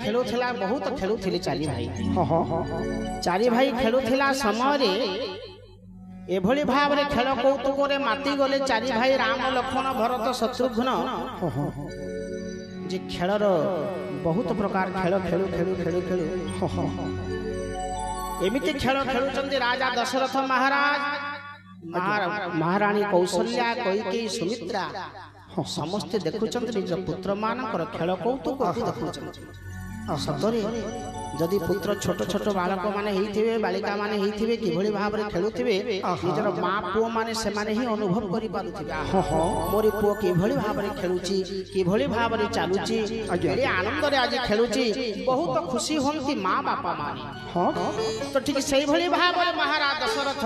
खेलुला बहुत खेलुले चारि भाई चारि भाई खेलुला समय एभली भाव रे खेल कौतुक माति गले चारि भाई राम लक्ष्मण भरत शत्रुघ्न जे खेलर बहुत प्रकार खेल खेलु खेलु खेलु खेलु एमिति खेल खेलुचंदी राजा दशरथ महाराज महारानी कौशल्या कैकेयी सुमित्रा समस्ते देखुचंदी निज पुत्र मानकर खेल कौतुक देखुचंदी सतरे जदि पुत्र छोट छोट बालक माने हेइथिबे बालिका माने हेइथिबे किभली भाव रे खेलुथिबे निजर मां पुओ माने से माने ही अनुभव करि पारुथिबे मोरी पुओ किभली भाव रे खेलुची किभली भाव रे चालुची एडी आनंद रे आज खेलुची बहुत खुशी होंती मां बापा माने तो ठीक सही भली भाव रे महाराज दशरथ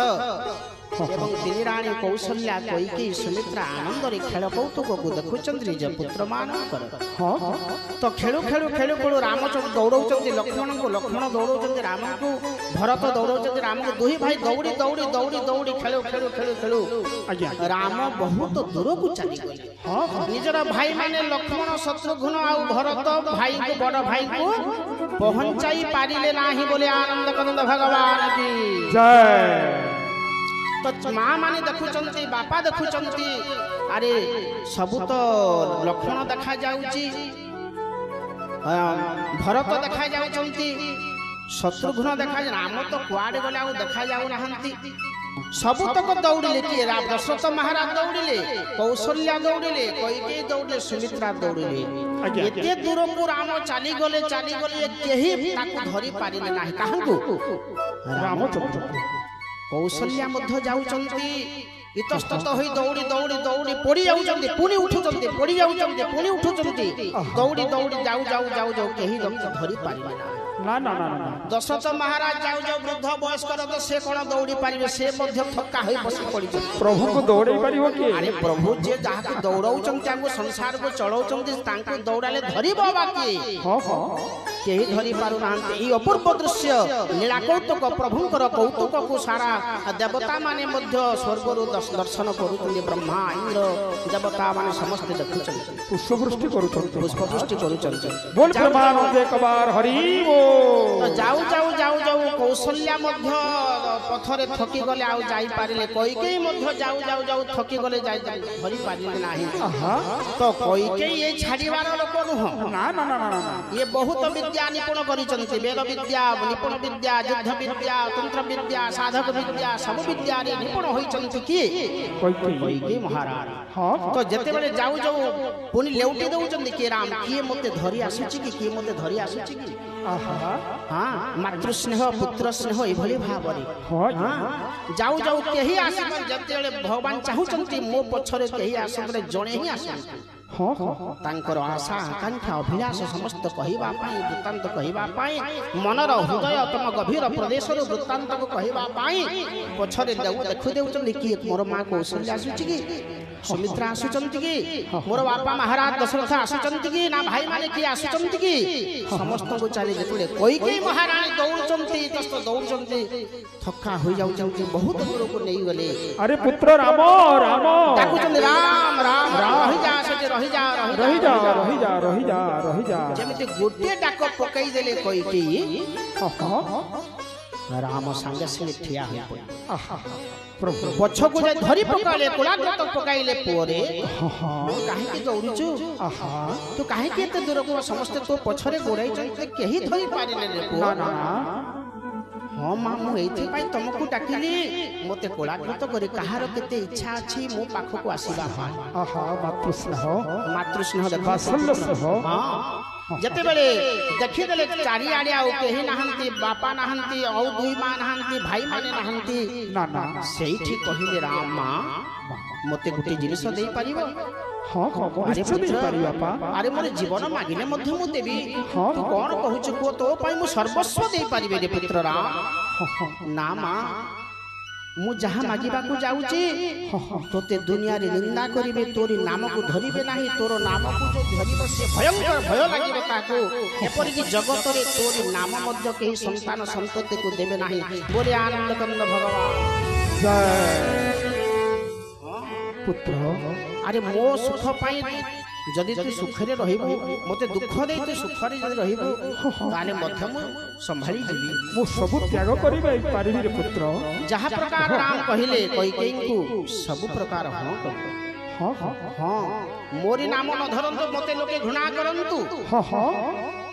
एवं तिनी रानी कौशल्या कैकेयी सुमित्रा आनंद रे खेल कौतुक को देखुचंदी निज पुत्र मानकर तो खेलु खेलु खेलु खेलु रामचंद्र दौड़ौचंदी लक्ष्मण को लक्ष्मण दौड़ौचंदी राम को भरत दौड़ौचंदी राम को दुही भाई दौड़ी दौड़ी दौड़ी दौड़ी खेलु खेलु खेलु खेलु राम बहुत दूर को चली गले निजर भाई माने लक्ष्मण शत्रुघ्न आ भरत भाई को बड़ भाई को पहुंचाई पारिले नाही बोले आनंद कंद भगवान की जय। तो माँ माने देखुचंती बापा देखुचंती अरे सबु तो लक्ष्मण देखा जाउची भरत देखा जाउचंती शत्रुघ्न देखा राम तो कुआडे गले आ देखा जाउ नाहंती सबु तक दौड़िले कि दशरथ महाराज दौड़िले कौशल्या दौड़िले कैकेयी दौड़िले सुमित्रा दौड़िले एते दूर को राम चली गले केही ताकू धरि पारिले नाही काहंकु रामचंद्र कौशल्या मध्य जाउचंती इतस्तत होई दौड़ी दौड़ी दौड़ी पड़ी जाउचंती पुणी उठुचंती पड़ी जाउचंती पुणी उठुचंती दौड़ी दौड़ी जाउ जाउ जाउ जाउ केही धरि पारिले ना ना ना ना दशरथ महाराज जाउ जाउ वृद्ध वयस्कर तो से कोन दौड़ी पारिबे से मध्य थक्का होई बसी पड़ी प्रभु को दौड़ी पारिबो कि अरे प्रभु जे जहा को दौड़ौचंती तांको संसार को चलौचंती तांको दौड़ाले धरिबो बाकी केही धरि पारु नाहंती ई अपूर्व दृश्य लीला कौतुक प्रभुंकर कौतुक को सारा देवता माने मध्य स्वर्ग रु दर्शन करूचंती ब्रह्मा इंद्र देवता माने समस्त देखुचंती पुष्पवृष्टि करूचंती बोल परमानंद एक बार हरि बोल तो जाऊ जाऊ जाऊ जाऊ कौशल्या मध्य पथरे थकी गले आउ जाई पारिले कैकेयी मध्य जाऊ जाऊ जाऊ थकी गले जाई धरि पारिले नाही तो कैकेयी ए छाड़ीवार लोक नुह ना ना ना ना ये बहुत विद्या निपुण करिचंती वेद विद्या निपुण विद्या युद्ध विद्या तंत्र विद्या साधक विद्या सब विद्या रे निपुण होइचंती कि कैकेयी महाराज तो जते बेले जाऊ जाऊ पुनी लेउटी दउचंती कि राम किए मते धरि आसुची कि किए मते धरि आसुची कि हाँ मातृ स्नेह पुत्र स्नेह एभली भाव जाऊ जाऊ केही आसबे जते भगवान चाहुचंती मो पछरे केही आसबे जणे ही आसंती तांकर आशा आकांक्षा अभिलाष समस्त कहिबा पाई वृत्तांत कहिबा पाई मनर हृदय तम गभीर प्रदेश रो वृत्तांत को कहिबा पाई पछरे देखु देउचंती कि मोर मां कौशल्या आसुची कि सुमित्रा आसुचंती कि मोर बापा महाराज दशरथ आसुचंती कि ना भाई माने कि आसुचंती कि समस्त को चाली जेतले कैकेयी महारानी दौड़चंती तस्त दौड़चंती थक्का होई जाउचंती बहुत दूर को नेई गले अरे पुत्र राम राम डाकुचंती राम राम रहि जा सजे रहि जा रहि जा रहि जा रहि जा रहि जा जेमिति गोटे डाक पकई देले कैकेयी राम संगे संगे ठिया हो पड़े प्रभु पछ को जे धरि पकाले कोलाग्रत पकाइले पोरे काहे के दौड़ुचु तू काहे के एते दूर को समस्त तो पछरे गोड़ाई चलते केही धरि पारिले रे पो ना हां मां मु एथि पई तुमको डाकिली मते कोलाग्रत करी कहार केते इच्छा अछि मो पाखो को आसीबा मातृ स्नेह देखा सल्लस हो हां जते बेले देखि देले चारि आड़े आउ केही नाहंती बापा नाहंती औ दुई मां नाहंती भाई माने नाहंती ना ना सेठी कहिले राम मां मते गुटी जिनिस देई परिबो हां निश्चय देई पारि बापा अरे मोर जीवन मागिले मध्य मु देबी तू कोन कहूछु को तो पई मु सर्वस्व देई परिबे रे पुत्र राम ना मां मु जहा मागिबा को जाउची तोते दुनिया रे निंदा करिवे तोरी नाम को धरिबे नाही तोर नाम को जो धरिबे से भयंकर भय लागिबे काको एपरि कि जगत रे तोरी नाम मध्य केही संतान संतति को देबे नाही बोले आनंद कंद भगवान जय पुत्र अरे मो सुख पाई जदि तू सुखरे रहिबु मते दुख दे तू सुखरे जदि रहिबु ताले मध्य मु संभाली जीवी मु सब त्याग करिबे पारिबी रे पुत्र जहा प्रकार राम कहिले कैकेयी को सब प्रकार हां हां हां मोरी नाम न धरंतु मते लोके घृणा करंतु हां हां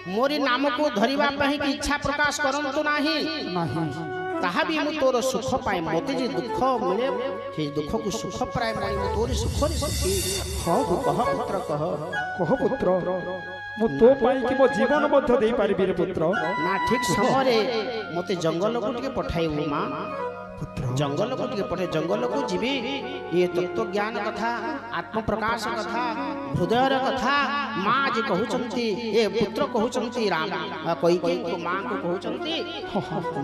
मोरी नाम को धरिबा पहि की इच्छा प्रकाश करंतु नाही ताहा भी मु तोर सुख पाए मते जे दुख मिले हे दुख को सुख प्राय मणि मु तोर सुख रे सुखी हां कह पुत्र कह पुत्र मु तो पाई कि मो जीवन मध्य देई पारिबी रे पुत्र ना ठीक समय रे मते जंगल को टिके पठाइबु मां पुत्र जंगल को टिके पठे जंगल को जीवी ये तत्व ज्ञान कथा आत्म प्रकाश कथा हृदय कथा मां जे कहउचंती ए पुत्र कहउचंती राम कैकेयी को मां को कहउचंती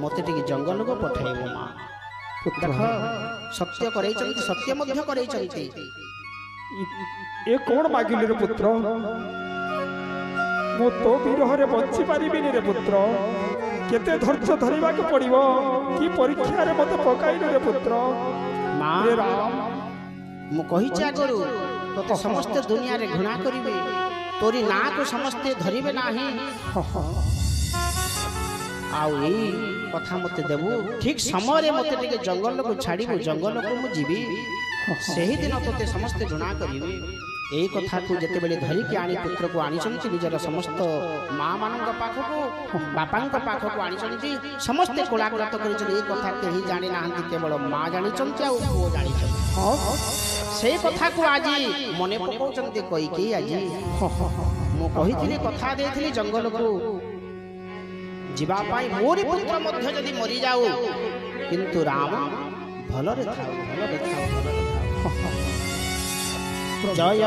मते टिके जंगल को पठाइबु मां पुत्र सत्य करैचंती सत्य मध्य करैचंती ए कोन मागिले रे पुत्र मो तो विरह रे बंची पारिबिनी रे पुत्र केते धैर्य धरिबा के पड़िबो की परीक्षा रे मते पकाइले रे पुत्र मां रे राम मु कहिचा करू तो समस्त दुनिया रे घृणा करिवे तोरी ना को समस्त धरिबे नाही आउ ए कथा मते देबू ठीक समय रे मते टिके जंगल को छाड़ीबू जंगल को मु जीवी सही दिन तोते समस्त घृणा करिवे एई कथा को जते बेले धरि के आनी पुत्र को आनी छंती निजर समस्त मां मानक पाख को बापांक पाख को आनी छंती समस्त कोलाग्रत करि छन एई कथा केही जानि नाहंती केवल मां जानि छंती आ ओ जानि छंती हां सेई कथा को आजी मने पकाउछंती कैकेयी आजी मु कहिथिली कथा देथिली जंगल को जीवा पाई मोरी पुत्र मध्य जदि मरि जाऊ किंतु राम भलरे थाओ जय